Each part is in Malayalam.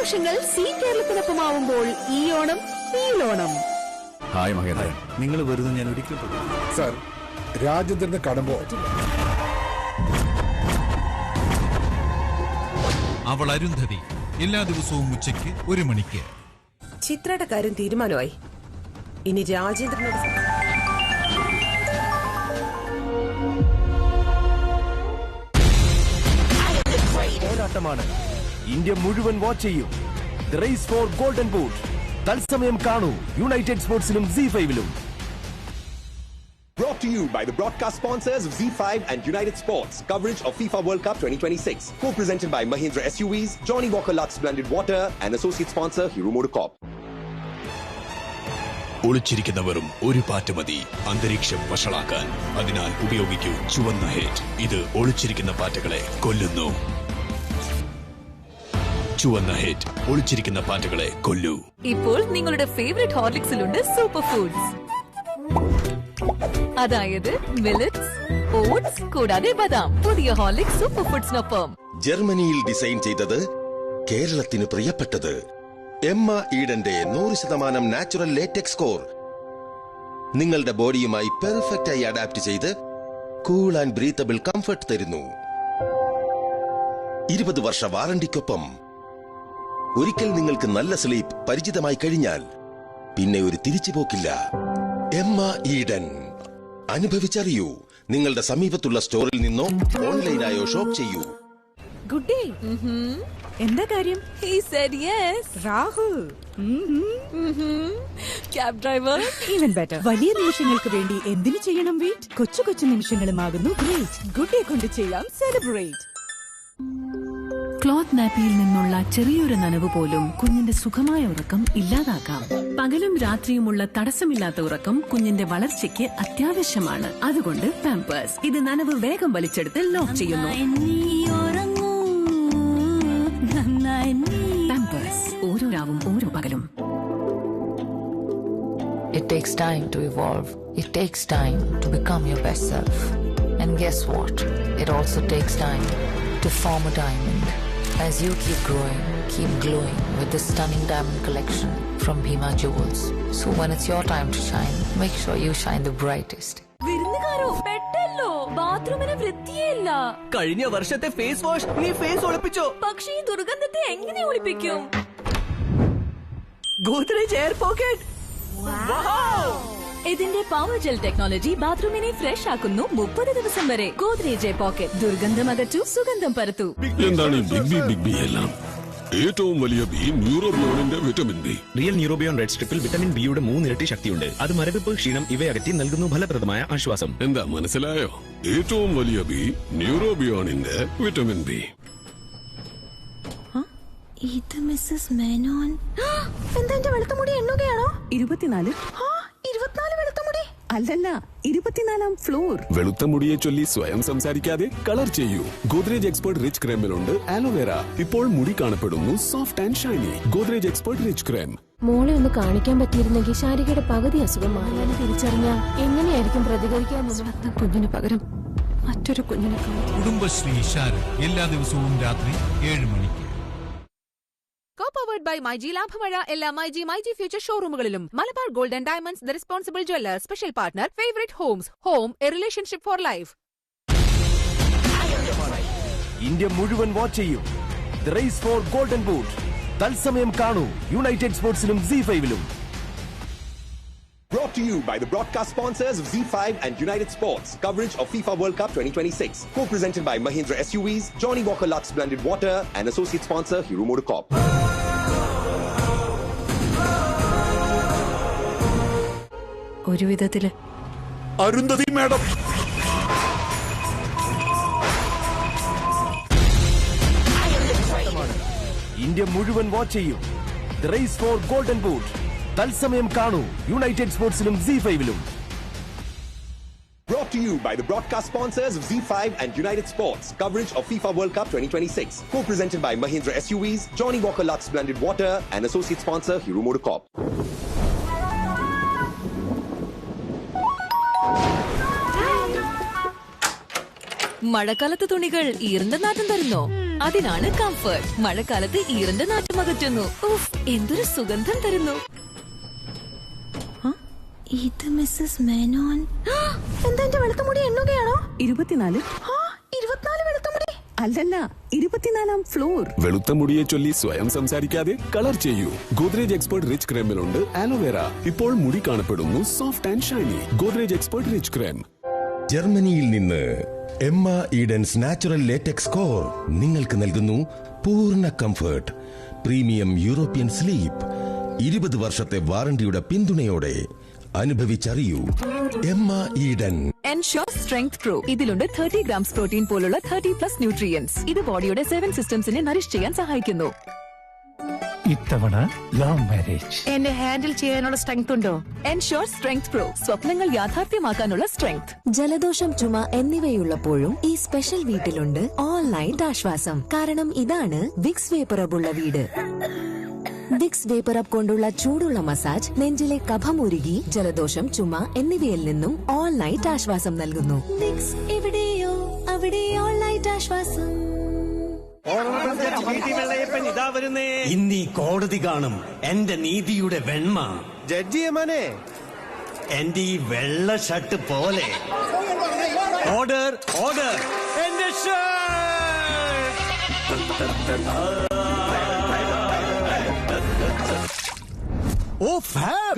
ആഘോഷങ്ങൾ സീ കേരളത്തിനൊപ്പമാവുമ്പോൾ ഈ ഓണം ഫീലോണം. ഹായ് മഹേന്ദ്രൻ, നിങ്ങൾ വെറുതെ ഞാൻ ഒരിക്കലും സാർ രാജ്യത്തിന് കടമ്പോ. അവൾ അരുന്ധതി എല്ലാ ദിവസവും ഉച്ചയ്ക്ക് 1 മണിക്ക്. ചിത്രയുടെ കാര്യം തീരുമാനമായി. ഇനി രാജേന്ദ്രനോട് പോരാട്ടമാണ്. ഇന്ത്യ മുഴുവൻ വാച്ച് ചെയ്യും. The race for golden boot തത്സമയം കാണൂ യുണൈറ്റഡ് സ്പോർട്സിലും ZEE5-ലും. Brought to you by the broadcast sponsors of ZEE5 and United Sports. Coverage of FIFA World Cup 2026. Co-presented by Mahindra SUVs, Johnny Walker Lux Blended Water and associate sponsor Hero MotoCorp. ഒളിച്ചിരിക്കുന്നവരും ഒരു പാറ്റ് മതി അന്തരീക്ഷം വഷളാക്കാൻ. അതിനാൽ ഉപയോഗിക്കൂ ചുവന്ന ഹേറ്റ്. ഇത് ഒളിച്ചിരിക്കുന്ന പാറ്റകളെ കൊല്ലുന്നു. ചുവന്ന ഹേറ്റ് ഒളിച്ചിരിക്കുന്ന പാറ്റകളെ കൊല്ലൂ. ഇപ്പോൾ നിങ്ങളുടെ ഫേവറേറ്റ് ഹോർലിക്സിലുണ്ട് സൂപ്പർ ഫുഡ്സ്. അതായത് മില്ലറ്റ്സ്, ഓട്സ് കൂടാതെ ബദാം. പുതിയ ഹോർലിക്സ് സൂപ്പർ ഫുഡ്സിനൊപ്പം. ജർമ്മനിയിൽ ഡിസൈൻ ചെയ്തത്, കേരളത്തിന് പ്രിയപ്പെട്ടത്. എമ്മ ഈഡന്റെ 100% നാച്ചുറൽ ലേറ്റക്സ് കോർ നിങ്ങളുടെ ബോഡിയുമായി പെർഫെക്റ്റ് ആയി അഡാപ്റ്റ് ചെയ്ത് കൂൾ ആൻഡ് ബ്രീത്തബിൾ കംഫർട്ട് തരുന്നു. 20 വർഷ വാറണ്ടിക്കൊപ്പം. ഒരിക്കൽ നിങ്ങൾക്ക് നല്ല സ്ലീപ്പ് പരിചിതമായി കഴിഞ്ഞാൽ പിന്നെ ഒരു തിരിച്ചുപോക്കില്ല. എമ്മ ഈഡൻ അനുഭവിച്ചറിയൂ. നിങ്ങളുടെ സമീപത്തുള്ള സ്റ്റോറിൽ നിന്നോ ഓൺലൈനായോ ഷോപ്പ് ചെയ്യൂ. Good day. എന്താ കാര്യം? He said yes. Rahul cab driver. Even better. വലിയ നിമിഷങ്ങൾക്ക് വേണ്ടി എന്തിനു ചെയ്യണം വെയിറ്റ്? കൊച്ചു കൊച്ചു നിമിഷങ്ങളുമാകുന്നു ഗ്രേറ്റ്. ഗുഡ് ഡേ കൊണ്ട് ചെയ്യാം സെലിബ്രേറ്റ്. ക്ലോത്ത് നാപ്പിയിൽ നിന്നുള്ള ചെറിയൊരു നനവ് പോലും കുഞ്ഞിന്റെ സുഖമായ ഉറക്കം ഇല്ലാതാക്കാം. പകലും രാത്രിയുമുള്ള തടസ്സമില്ലാത്ത ഉറക്കം കുഞ്ഞിന്റെ വളർച്ചയ്ക്ക് അത്യാവശ്യമാണ്. അതുകൊണ്ട് പാമ്പേഴ്സ് ഇത് നനവ് വേഗം വലിച്ചെടുത്ത് ലോക്ക് ചെയ്യുന്നു. പാമ്പേഴ്സ് ഓരോ രാവും ഓരോ പകലും. It takes time to evolve. It takes time to become your best self. And guess what? It also takes time to form a diamond. As you keep growing, keep glowing with this stunning diamond collection from Bhima Jewels. So when it's your time to shine, make sure you shine the brightest. വിരുന്നുകാരോ പെട്ടല്ലോ. ബാത്റൂമിന് വൃത്തിയില്ല. കഴിഞ്ഞ വർഷത്തെ ഫേസ് വാഷ് നീ ഫേസ് ഒളിപ്പിച്ചോ? പക്ഷേ ഈ ദുർഗന്ധത്തെ എങ്ങനെ ഒളിപ്പിക്കും? Godrej air pocket. ഇതിന്റെ പവർ ജെൽ ടെക്നോളജി ബാത്റൂമിനെ ഫ്രഷ് ആക്കുന്നു 30 ദിവസം വരെ. ഗോദ്രേജ് പോക്കറ്റ് ദുർഗന്ധം അകറ്റൂ, സുഗന്ധം പരത്തൂ. എന്താണ് ബിഗ് ബി എല്ലാം? ഏറ്റവും വലിയ ബി ന്യൂറോബിയോണിന്റെ vitamin B. Real Neurobion red സ്ട്രിപ്പിൽ വിറ്റമിൻ ബിയുടെ 3 ഇരട്ടി ശക്തിയുണ്ട്. അത് മരവിപ്പ്, ക്ഷീണം ഇവയകറ്റി നൽകുന്നു ഫലപ്രദമായ ആശ്വാസം. എന്താ മനസ്സിലായോ? ഏറ്റവും വലിയ ബി ന്യൂറോബിയോണിന്റെ വിറ്റമിൻ ബി. ഇത് മിസ്സസ് മേനോൻ. എന്താ എന്റെ വെളുത്ത മുടി എണ്ണുകയാണോ? 24 വെളുത്ത മുടി അല്ലല്ല, 24ാം ഫ്ലോർ. വെളുത്ത മുടിയെ ചൊല്ലി സ്വയം സംസാരിക്കാതെ കളർ ചെയ്യൂ. ഗോദ്രേജ് എക്സ്പേർട്ട് റിച്ച് ക്രീമിലുണ്ട് ആലോവേര. ഇപ്പോൾ മുടി കാണപ്പെടുന്നു soft and shiny. Godrej expert rich cream. മോളെ ഒന്ന് കാണിക്കാൻ പറ്റിയിരുന്നെങ്കിൽ ശാരികയുടെ പകുതി അസുഖം മാറിയാലും തിരിച്ചറിഞ്ഞാൽ എങ്ങനെയായിരിക്കും പ്രതികരിക്കാൻ? സ്വന്തം കുഞ്ഞിന് പകരം മറ്റൊരു കുഞ്ഞിനെ. കുടുംബശ്രീ ഷാരൻ എല്ലാ ദിവസവും രാത്രി 7 മണിക്ക്. Co-powered by മൈജി ലാഭമഴ എല്ലാ മൈജി ഫ്യൂച്ചർ ഷോറൂമുകളിലും. Malabar gold and diamonds, the responsible jeweller, special partner, favourite homes. Home a relationship for life. India മുഴുവൻ വാച്ച് ചെയ്യും. The race for golden boot തത്സമയം കാണൂ യുണൈറ്റഡ് സ്പോർട്സിലും ZEE5-ലും. Brought to you by the broadcast sponsors of ZEE5 and United Sports. Coverage of FIFA World Cup 2026. Co-presented by Mahindra SUVs, Johnny Walker Lux Blended Water and associate sponsor Hero MotoCorp. ഒരു വിധത്തില് അരുന്ധതി മാഡം. ഇന്ത്യ മുഴുവൻ വാച്ച് ചെയ്യും. The race for golden boot തത്സമയം കാണൂ യുണൈറ്റഡ് സ്പോർട്സിലും ZEE5-ലും. Brought to you by the broadcast sponsors of ZEE5 and United Sports. Coverage of FIFA World Cup 2026. Co-presented by Mahindra SUVs, Johnny Walker Lux Blended Water and associate sponsor Hero MotoCorp. മഴക്കാലത്ത് തുണികൾ ഈർന്ന നാറ്റം തരുന്നോ? അതിനാണ് കംഫർട്ട്. മഴക്കാലത്ത് ഈറിന്റെ നാറ്റം അകറ്റുന്നു. ഉഫ്, എന്തൊരു സുഗന്ധം തരുന്നു. ഇത് മിസ്സസ് മേനോൻ. എന്താ എന്റെ വെളുത്തമുടി എണ്ണുകയാണോ? 24 വെളുത്തമുടി അല്ലല്ല, 24ാം ഫ്ലോർ. വെളുത്ത മുടിയെ ചൊല്ലി സ്വയം സംസാരിക്കാതെ കളർ ചെയ്യൂ. ഗോദ്രേജ് എക്സ്പേർട്ട് റിച്ച് ക്രീമിലുണ്ട് ആലോവേര. ഇപ്പോൾ മുടി കാണപ്പെടുന്നു soft and shiny. Godrej expert rich cream. ജർമ്മനിയിൽ നിന്ന് Emma Eden's natural latex core നിങ്ങൾക്ക് നൽകുന്നു പൂർണ്ണ കംഫർട്ട്, പ്രീമിയം യൂറോപ്യൻ സ്ലീപ്പ്, 20 വർഷത്തെ വാറണ്ടിയുടെ പിന്തുണയോടെ. അനുഭവിച്ചറിയൂ Emma Eden. Ensure strength pro. ഇതിലുണ്ട് 30 ഗ്രാംസ് പ്രോട്ടീൻ പോലുള്ള 30+ ന്യൂട്രിയൻസ്. ഇത് ബോഡിയുടെ 7 സിസ്റ്റംസിനെ നറിഷ് ചെയ്യാൻ സഹായിക്കുന്നു. ഇത്തവണ ലവ് മാരേജ്. എന്നെ ഹാൻഡിൽ ചെയ്യാനുള്ള സ്ട്രെങ്ത് ഉണ്ടോ? Ensure strength pro. സ്വപ്നങ്ങൾ യാഥാർത്ഥ്യമാക്കാനുള്ള സ്ട്രെങ്ത്. ജലദോഷം, ചുമ എന്നിവയുള്ളപ്പോഴും ഈ സ്പെഷ്യൽ വീട്ടിലുണ്ട് ഓൾ നൈറ്റ് ആശ്വാസം. കാരണം ഇതാണ് വിക്സ് വേപ്പറബുള്ള വീട്. വിക്സ് വേപ്പറപ്പ് കൊണ്ടുള്ള ചൂടുള്ള മസാജ് നെഞ്ചിലെ കഫമുരുകി ജലദോഷം, ചുമ എന്നിവയിൽ നിന്നും ഓൾ നൈറ്റ് ആശ്വാസം നൽകുന്നു. വിക്സ് എവിടെയോ അവിടെ ഓൾ നൈറ്റ് ആശ്വാസം. ഇന്നീ കോടതി കാണും എന്റെ നീതിയുടെ വെണ്മ. ജഡ്ജിയമാനെ, എന്റെ ഈ വെള്ള ഷർട്ട് പോലെ. Order, order. എന്റെ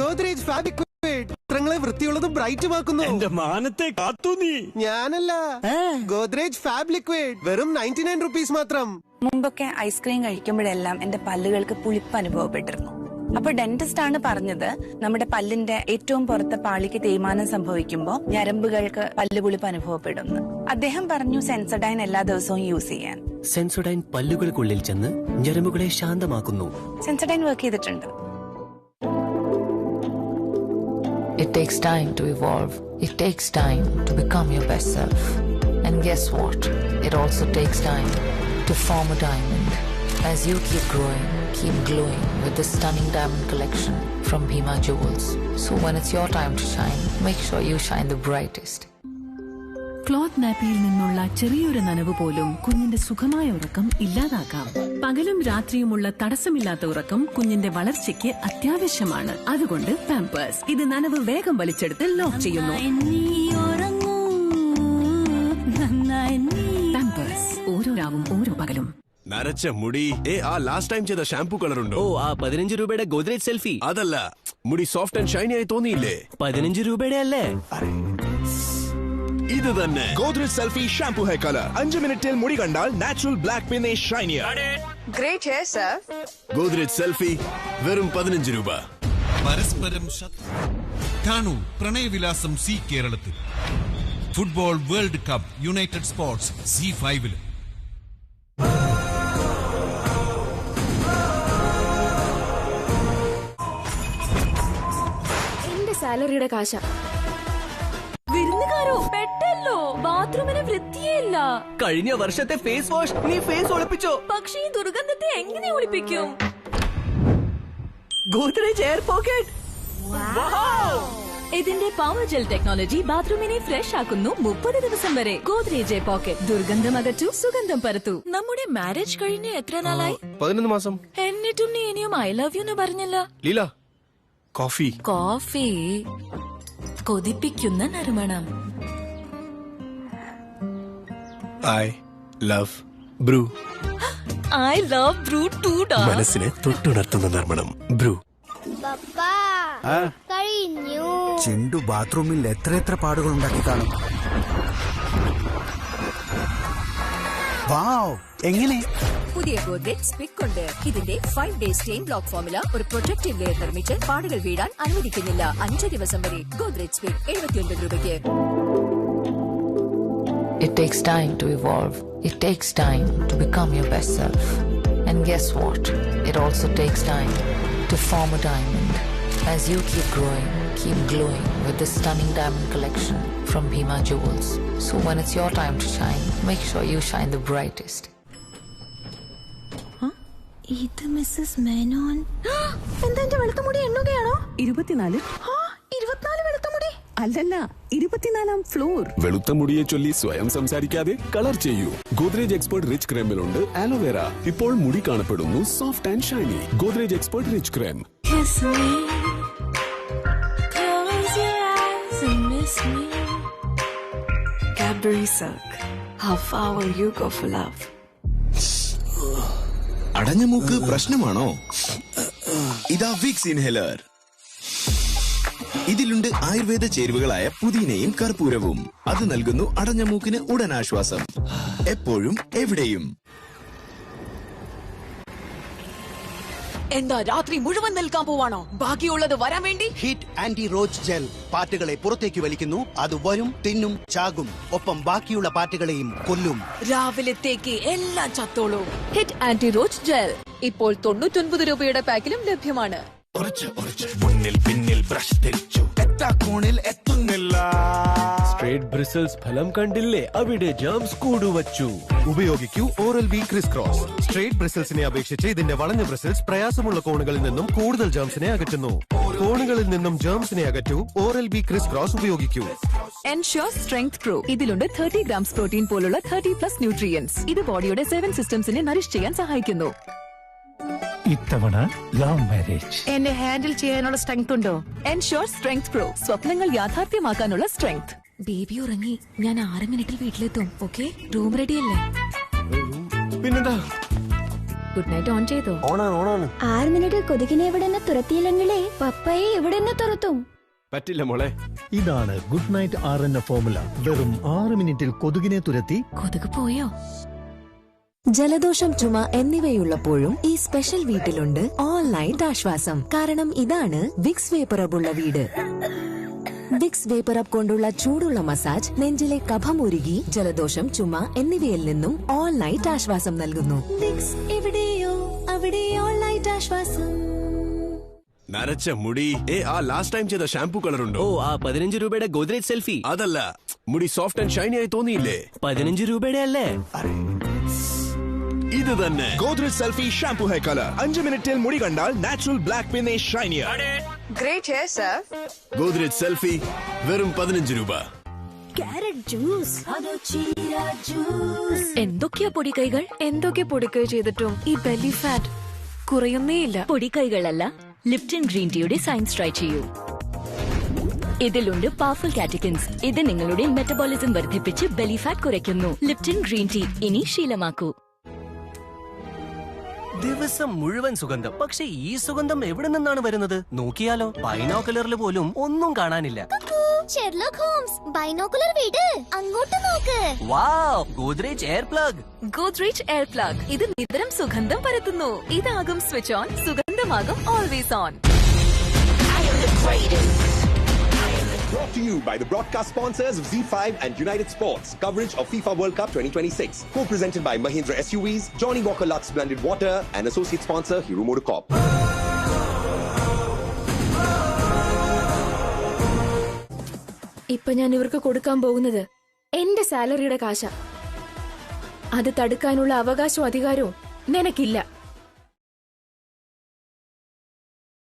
ഗോദ്രേജ് ഫാബ്രിക് ചിത്രങ്ങളെ വൃത്തിയുള്ളതും ബ്രൈറ്റുമാക്കുന്നു. എന്റെ മാനത്തെ കാത്തു നീ. ഞാനല്ല, ഗോദ്രേജ് ഫാബ് ലിക്വിഡ് വെറും 99 റുപ്പീസ് മാത്രം. മുമ്പൊക്കെ ഐസ്ക്രീം കഴിക്കുമ്പോഴെല്ലാം എന്റെ പല്ലുകൾക്ക് പുളിപ്പ് അനുഭവപ്പെട്ടിരുന്നു. അപ്പൊ ഡെന്റിസ്റ്റ് ആണ് പറഞ്ഞത്, നമ്മുടെ പല്ലിന്റെ ഏറ്റവും പുറത്തെ പാളിക്ക് തേയ്മാനം സംഭവിക്കുമ്പോൾ ഞരമ്പുകൾക്ക് പല്ലുപുളിപ്പ് അനുഭവപ്പെടുന്നു. അദ്ദേഹം പറഞ്ഞു സെൻസോഡൈൻ എല്ലാ ദിവസവും യൂസ് ചെയ്യാൻ. സെൻസോഡൈൻ പല്ലുകൾക്കുള്ളിൽ ചെന്ന് ഞരമ്പുകളെ ശാന്തമാക്കുന്നു. സെൻസോഡൈൻ വർക്ക് ചെയ്തിട്ടുണ്ട്. It takes time to evolve. It takes time to become your best self. And guess what? It also takes time to form a diamond. As you keep growing, keep glowing with the stunning diamond collection from Bhima Jewels. So when it's your time to shine, make sure you shine the brightest. Cloth നാപ്പിയിൽ നിന്നുള്ള ചെറിയൊരു നനവ് പോലും കുഞ്ഞിന്റെ സുഖമായ ഉറക്കം ഇല്ലാതാക്കാം. പകലും രാത്രിയുമുള്ള തടസ്സമില്ലാത്ത ഉറക്കം കുഞ്ഞിന്റെ വളർച്ചയ്ക്ക് അത്യാവശ്യമാണ്. അതുകൊണ്ട് പാമ്പേഴ്സ്. ഇത് നനവ് വേഗം വലിച്ചെടുത്ത് ലോക്ക് ചെയ്യുന്നു. പാമ്പേഴ്സ്. ഓരോ രാവും ഓരോ പകലും. നരച്ച മുടി. ആ ലാസ്റ്റ് ടൈം ചെയ്ത ഷാംപൂ കളർ ഉണ്ടോ? ആ 15 രൂപയുടെ ഗോദ്രേജ് സെൽഫി. അതല്ല, മുടി സോഫ്റ്റ് ആൻഡ് ഷൈനി ആയി തോന്നിയില്ലേ? 15 രൂപയുടെ അല്ലേ? ഇത് തന്നെ Godrej selfie shampoo hair colour. 5 മിനിറ്റിൽ മുടി കണ്ടാൽ നാച്ചുറൽ ബ്ലാക്ക് പിന്നെ shinier. Great hair sir. Godrej selfie വെറും 15 രൂപ. പരസ്പരം കാണൂ പ്രണയവിലാസം സി കേരളത്തിൽ. Football world cup United Sports C5-ലും. എന്റെ സാലറിയുടെ കാശ. വിരുന്നുകാരോ പെട്ടല്ലോ. ബാത്റൂമിന് വൃത്തിയേയില്ല. കഴിഞ്ഞ വർഷത്തെ ഫേസ് വാഷ് നീ ഫേസ് ഒളിപ്പിച്ചോ? പക്ഷേ ഈ ദുർഗന്ധത്തെ എങ്ങനെ ഒളിപ്പിക്കും? Godrej air pocket. ഇതിന്റെ പവർ ജെൽ ടെക്നോളജി ബാത്റൂമിനെ ഫ്രഷ് ആക്കുന്നു 30 ദിവസം വരെ. Godrej air pocket. ദുർഗന്ധം അകറ്റൂ, സുഗന്ധം പരത്തൂ. നമ്മുടെ മാരേജ് കഴിഞ്ഞ് എത്ര നാളായി? 11 മാസം. എന്നിട്ടും നീ ഇനിയും ഐ ലവ് യു എന്ന് പറഞ്ഞില്ല. ലീല, കോഫി. കോഫി കൊതിപ്പിക്കുന്ന നറുമണം. I love Bru. I love Bru too ഡാ. മനസ്സിനെ തൊട്ടുണർത്തുന്ന നർമ്മണം ബ്രൂ. ചെണ്ടു ബാത്റൂമിൽ എത്ര പാടുകൾ ഉണ്ടാക്കി കാണും. വാവ്, എങ്ങനെ? പുതിയ ഗോദ്രേജ് സ്പിക് ഉണ്ട്. ഇതിന്റെ 5 ഡേ സ്റ്റെയിൻ ബ്ലോക്ക് ഫോർമുല ഒരു പ്രൊട്ടക്റ്റീവ് ലെയർ നിർമ്മിച്ച് പാടുകൾ വീഴാൻ അനുവദിക്കുന്നില്ല. 5 ദിവസം വരെ. ഗോദ്രേജ് സ്പിക് 79 രൂപയ്ക്ക്. It takes time to evolve. It takes time to become your best self. And guess what? It also takes time to form a diamond. As you keep growing, keep glowing with the stunning diamond collection from Bhima Jewels. So when it's your time to shine, make sure you shine the brightest. ഇത് മിസ്സസ് മേനോൻ. എന്താ എന്റെ വെളുത്തമുടി എണ്ണുകയാണോ? 24 വെളുത്തമുടി അല്ലല്ല 24ാം ഫ്ലോർ. വെളുത്ത മുടിയെ ചൊല്ലി സ്വയം സംസാരിക്കാതെ കളർ ചെയ്യൂ. ഗോദ്രേജ് എക്സ്പേർട്ട് റിച്ച് ക്രീമിലുണ്ട് ആലോവേര. ഇപ്പോൾ മുടി കാണപ്പെടുന്നു soft and shiny. Godrej expert rich cream. Cadbury Silk. How far will you go for love? അടഞ്ഞ മൂക്ക് പ്രശ്നമാണോ? ഇതാ വിക്സ് ഇൻഹേലർ. ഇതിലുണ്ട് ആയുർവേദ ചേരുവകളായ പുതിനയും കർപ്പൂരവും. അത് നൽകുന്നു അടഞ്ഞ മൂക്കിന് ഉടൻ ആശ്വാസം. എപ്പോഴും എവിടെയും. എന്താ രാത്രി മുഴുവൻ നിൽക്കാൻ പോവാണോ? ബാക്കിയുള്ളത് വരാൻ വേണ്ടി? ഹിറ്റ് ആന്റി റോച്ച് ജെൽ പാറ്റുകളെ പുറത്തേക്ക് വലിക്കുന്നു. അത് വരും, തിന്നും, ചാകും. ഒപ്പം ബാക്കിയുള്ള പാറ്റുകളെയും കൊല്ലും. രാവിലത്തേക്ക് എല്ലാം ചത്തോളൂ. ഹിറ്റ് ആന്റി റോച്ച് ജെൽ ഇപ്പോൾ 99 രൂപയുടെ പാക്കിലും ലഭ്യമാണ്. മുന്നിൽ പിന്നിൽ ബ്രഷ് തിരിച്ചു എത്താക്കോണിൽ എത്തുന്നില്ല. സ്ട്രേറ്റ് ബ്രിസൽസ് ഫലം കണ്ടില്ലേ? അവിടെ ജേംസ് കൂടുവച്ചു. ഉപയോഗിക്കൂ Oral B crisscross. Straight ബ്രിസൽസിനെ അപേക്ഷിച്ച് ഇതിന്റെ വളഞ്ഞ ബ്രിസൽസ് പ്രയാസമുള്ള കോണുകളിൽ നിന്നും കൂടുതൽ ജേംസിനെ അകറ്റുന്നു. കോണുകളിൽ നിന്നും ജേംസിനെ അകറ്റൂ. ഓറൽ ബി ക്രിസ് ക്രോസ് ഉപയോഗിക്കൂ. Ensure strength pro. ഇതിലുണ്ട് 30 grams പ്രോട്ടീൻ പോലുള്ള 30+ ന്യൂട്രിയൻസ്. ഇത് ബോഡിയുടെ 7 സിസ്റ്റംസിനെ നറിഷ് ചെയ്യാൻ സഹായിക്കുന്നു. ഇത്തവണ ലവ് മാരേജ് എന്നെ ഹാൻഡിൽ ചെയ്യാനുള്ള സ്ട്രെങ്ത് ഉണ്ടോ? Ensure strength pro. സ്വപ്നങ്ങൾ യാഥാർത്ഥ്യമാക്കാനുള്ള സ്ട്രെങ്ത്. ബേബി ഉറങ്ങി. ഞാൻ 6 മിനിറ്റിൽ വീട്ടിലെത്തും. ഓക്കെ, റൂം റെഡി അല്ലേ? പിന്നെന്താ? ഗുഡ് നൈറ്റ് ഓൺ ചെയ്തോ? ഓണാണ്. 6 മിനിറ്റ് കൊതുകിനെ എവിടെ തുരത്തിയില്ലെങ്കിലേ പപ്പയെ എവിടെ തുരത്തും. പറ്റില്ല മോളെ. ഇതാണ് ഗുഡ് നൈറ്റ് RN ഫോർമുല. വെറും 6 മിനിറ്റിൽ കൊതുകിനെ തുരത്തി. കൊതുക് പോയോ? ജലദോഷം, ചുമ എന്നിവയുള്ളപ്പോഴും ഈ സ്പെഷ്യൽ വീട്ടിലുണ്ട് ഓൾ നൈറ്റ് ആശ്വാസം. കാരണം ഇതാണ് വിക്സ് വേപ്പറബുള്ള വീട്. വിക്സ് വേപ്പറബ് കൊണ്ടുള്ള ചൂടുള്ള മസാജ് നെഞ്ചിലെ കഫമുരുകി ജലദോഷം, ചുമ എന്നിവയിൽ നിന്നും ഓൾ നൈറ്റ് ആശ്വാസം നൽകുന്നു. വിക്സ് എവിടെയോ അവിടെ ഓൾ നൈറ്റ് ആശ്വാസം. നരച്ച മുടി. ആ ലാസ്റ്റ് ടൈം ചെയ്ത ഷാംപൂ കളർ ഉണ്ടോ? ഓ, ആ 15 രൂപയുടെ ഗോദ്രേജ് സെൽഫി. അതല്ല, മുടി സോഫ്റ്റ് ആൻഡ് ഷൈനി ആയി തോന്നിയില്ലേ? 15 രൂപയുടെ അല്ലേ? ഇത് തന്നെ Godrej selfie shampoo hair colour. 5 മിനിറ്റിൽ മുടി കണ്ടാൽ നാച്ചുറൽ ബ്ലാക്ക് പിന്നെ shinier. Great hair sir. Godrej selfie വെറും 15 രൂപ. Carrot juice. എന്തൊക്കെയാ പൊടിക്കൈകൾ? എന്തൊക്കെ പൊടിക്കൈ ചെയ്തിട്ടും ഈ ബെല്ലി ഫാറ്റ് കുറയുന്നേയില്ല. പൊടിക്കൈകളല്ല, ലിപ്റ്റൺ ഗ്രീൻ ടീയുടെ സയൻസ് ട്രൈ ചെയ്യൂ. ഇതിലുണ്ട് പവർഫുൾ കാറ്റക്കിൻസ്. ഇത് നിങ്ങളുടെ മെറ്റബോളിസം വർദ്ധിപ്പിച്ച് ബെല്ലി ഫാറ്റ് കുറയ്ക്കുന്നു. ലിപ്റ്റൺ ഗ്രീൻ ടീ ഇനി ശീലമാക്കൂ. ദിവസം മുഴുവൻ സുഗന്ധം. പക്ഷെ ഈ സുഗന്ധം എവിടെ നിന്നാണ് വരുന്നത്? നോക്കിയാലോ, ബൈനോക്കുലറിൽ പോലും ഒന്നും കാണാനില്ല. ഷെർലോക്ക് ഹോംസ് ബൈനോക്കുലർ വീട് അങ്ങോട്ട് നോക്ക്. Wow, Godrej air plug. Godrej air plug. ഇത് നിതരം സുഗന്ധം പരത്തുന്നു. ഇതാകും സ്വിച്ച് ഓൺ. സുഗന്ധമാകും always on. Brought to you by the broadcast sponsors of Z5 and United Sports. Coverage of FIFA World Cup 2026. Co-presented by Mahindra SUVs, Johnny Walker Lux Blended Water, and associate sponsor Hero MotoCorp. ഇപ്പൊ ഞാൻ ഇവർക്ക് കൊടുക്കാൻ പോകുന്നത് എന്റെ സാലറിയുടെ കാശ. അത് തടുക്കാനുള്ള അവകാശവും അധികാരവും നിനക്കില്ല.